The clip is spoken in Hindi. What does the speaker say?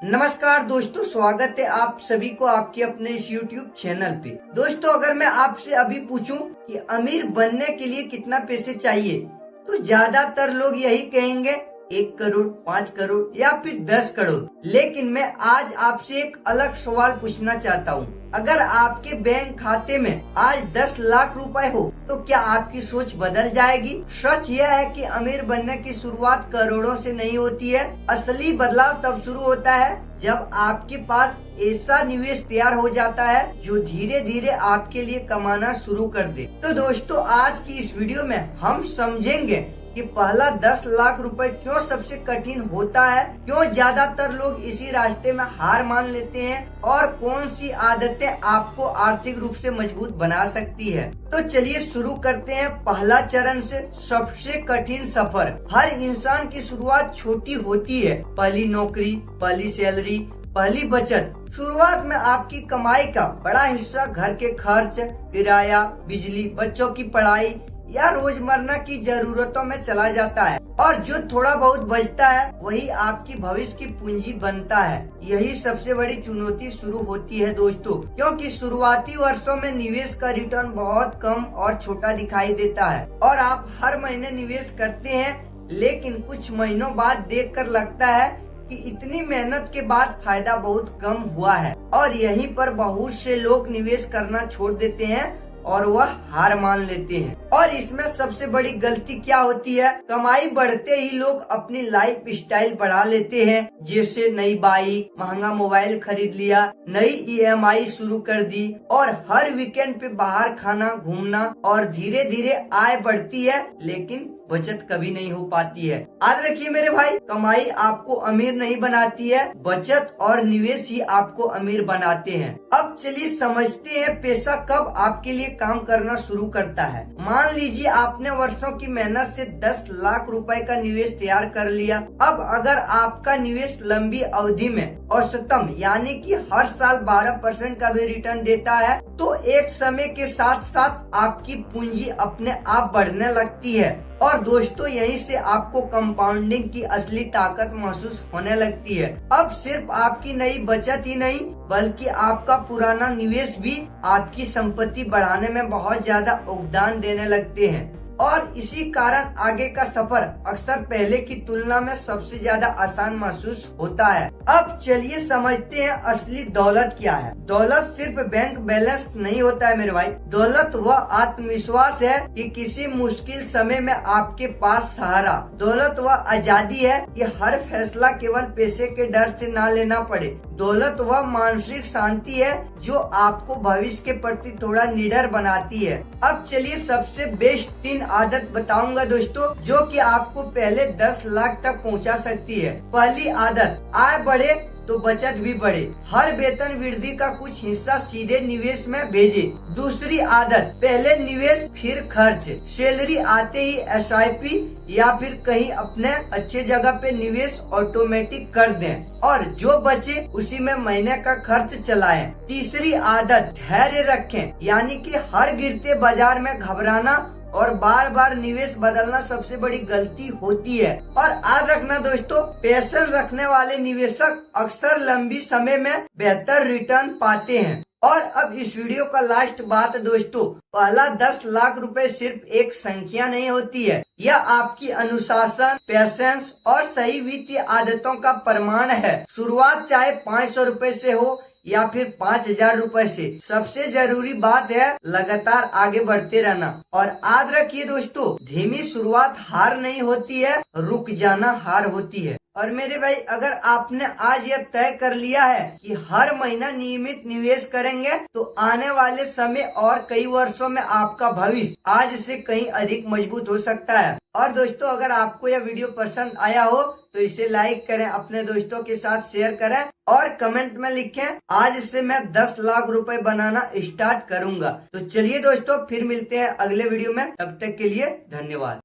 नमस्कार दोस्तों, स्वागत है आप सभी को आपके अपने इस YouTube चैनल पे। दोस्तों, अगर मैं आपसे अभी पूछूं कि अमीर बनने के लिए कितना पैसे चाहिए, तो ज्यादातर लोग यही कहेंगे 1 करोड़, 5 करोड़ या फिर 10 करोड़। लेकिन मैं आज आपसे एक अलग सवाल पूछना चाहता हूँ। अगर आपके बैंक खाते में आज 10 लाख रुपए हो, तो क्या आपकी सोच बदल जाएगी? सच यह है कि अमीर बनने की शुरुआत करोड़ों से नहीं होती है। असली बदलाव तब शुरू होता है जब आपके पास ऐसा निवेश तैयार हो जाता है जो धीरे धीरे आपके लिए कमाना शुरू कर दे। तो दोस्तों, आज की इस वीडियो में हम समझेंगे कि पहला 10 लाख रुपए क्यों सबसे कठिन होता है, क्यों ज्यादातर लोग इसी रास्ते में हार मान लेते हैं और कौन सी आदतें आपको आर्थिक रूप से मजबूत बना सकती है। तो चलिए शुरू करते हैं पहला चरण से, सबसे कठिन सफर। हर इंसान की शुरुआत छोटी होती है। पहली नौकरी, पहली सैलरी, पहली बचत। शुरुआत में आपकी कमाई का बड़ा हिस्सा घर के खर्च, किराया, बिजली, बच्चों की पढ़ाई या रोजमर्रा की जरूरतों में चला जाता है, और जो थोड़ा बहुत बचता है वही आपकी भविष्य की पूंजी बनता है। यही सबसे बड़ी चुनौती शुरू होती है दोस्तों, क्योंकि शुरुआती वर्षों में निवेश का रिटर्न बहुत कम और छोटा दिखाई देता है और आप हर महीने निवेश करते हैं, लेकिन कुछ महीनों बाद देखकर लगता है कि इतनी मेहनत के बाद फायदा बहुत कम हुआ है, और यहीं पर बहुत से लोग निवेश करना छोड़ देते हैं और वह हार मान लेते हैं। और इसमें सबसे बड़ी गलती क्या होती है? कमाई बढ़ते ही लोग अपनी लाइफ स्टाइल बढ़ा लेते हैं, जैसे नई बाइक, महंगा मोबाइल खरीद लिया, नई EMI शुरू कर दी और हर वीकेंड पे बाहर खाना, घूमना, और धीरे धीरे आय बढ़ती है लेकिन बचत कभी नहीं हो पाती है। याद रखिए मेरे भाई, कमाई आपको अमीर नहीं बनाती है, बचत और निवेश ही आपको अमीर बनाते हैं। अब चलिए समझते हैं पैसा कब आपके लिए काम करना शुरू करता है। मान लीजिए आपने वर्षों की मेहनत से 10 लाख रुपए का निवेश तैयार कर लिया। अब अगर आपका निवेश लंबी अवधि में औसतम यानी कि हर साल 12% का भी रिटर्न देता है, तो एक समय के साथ साथ आपकी पूंजी अपने आप बढ़ने लगती है। और दोस्तों, यहीं से आपको कंपाउंडिंग की असली ताकत महसूस होने लगती है। अब सिर्फ आपकी नई बचत ही नहीं, बल्कि आपका पुराना निवेश भी आपकी संपत्ति बढ़ाने में बहुत ज्यादा योगदान देने लगते हैं, और इसी कारण आगे का सफर अक्सर पहले की तुलना में सबसे ज्यादा आसान महसूस होता है। अब चलिए समझते हैं असली दौलत क्या है। दौलत सिर्फ बैंक बैलेंस नहीं होता है मेरे भाई। दौलत वह आत्मविश्वास है कि किसी मुश्किल समय में आपके पास सहारा। दौलत वह आजादी है कि हर फैसला केवल पैसे के डर से ना लेना पड़े। दौलत वह मानसिक शांति है जो आपको भविष्य के प्रति थोड़ा निडर बनाती है। अब चलिए सबसे बेस्ट 3 आदत बताऊंगा दोस्तों, जो कि आपको पहले 10 लाख तक पहुंचा सकती है। पहली आदत, आय बढ़े तो बचत भी बढ़े। हर वेतन वृद्धि का कुछ हिस्सा सीधे निवेश में भेजे। दूसरी आदत, पहले निवेश फिर खर्च। सैलरी आते ही SIP या फिर कहीं अपने अच्छे जगह पे निवेश ऑटोमेटिक कर दें, और जो बचे उसी में महीने का खर्च चलाएं। तीसरी आदत, धैर्य रखें, यानी कि हर गिरते बाजार में घबराना और बार बार निवेश बदलना सबसे बड़ी गलती होती है। और याद रखना दोस्तों, पैशन रखने वाले निवेशक अक्सर लंबी समय में बेहतर रिटर्न पाते हैं। और अब इस वीडियो का लास्ट बात दोस्तों, पहला 10 लाख रुपए सिर्फ एक संख्या नहीं होती है, यह आपकी अनुशासन, पैशंस और सही वित्तीय आदतों का प्रमाण है। शुरुआत चाहे 500 रुपए से हो या फिर 5000 रुपए से, सबसे जरूरी बात है लगातार आगे बढ़ते रहना। और याद रखिए दोस्तों, धीमी शुरुआत हार नहीं होती है, रुक जाना हार होती है। और मेरे भाई, अगर आपने आज यह तय कर लिया है कि हर महीना नियमित निवेश करेंगे, तो आने वाले समय और कई वर्षों में आपका भविष्य आज से कहीं अधिक मजबूत हो सकता है। और दोस्तों, अगर आपको यह वीडियो पसंद आया हो तो इसे लाइक करें, अपने दोस्तों के साथ शेयर करें और कमेंट में लिखें, आज से मैं 10 लाख रुपए बनाना स्टार्ट करूंगा। तो चलिए दोस्तों, फिर मिलते हैं अगले वीडियो में। तब तक के लिए धन्यवाद।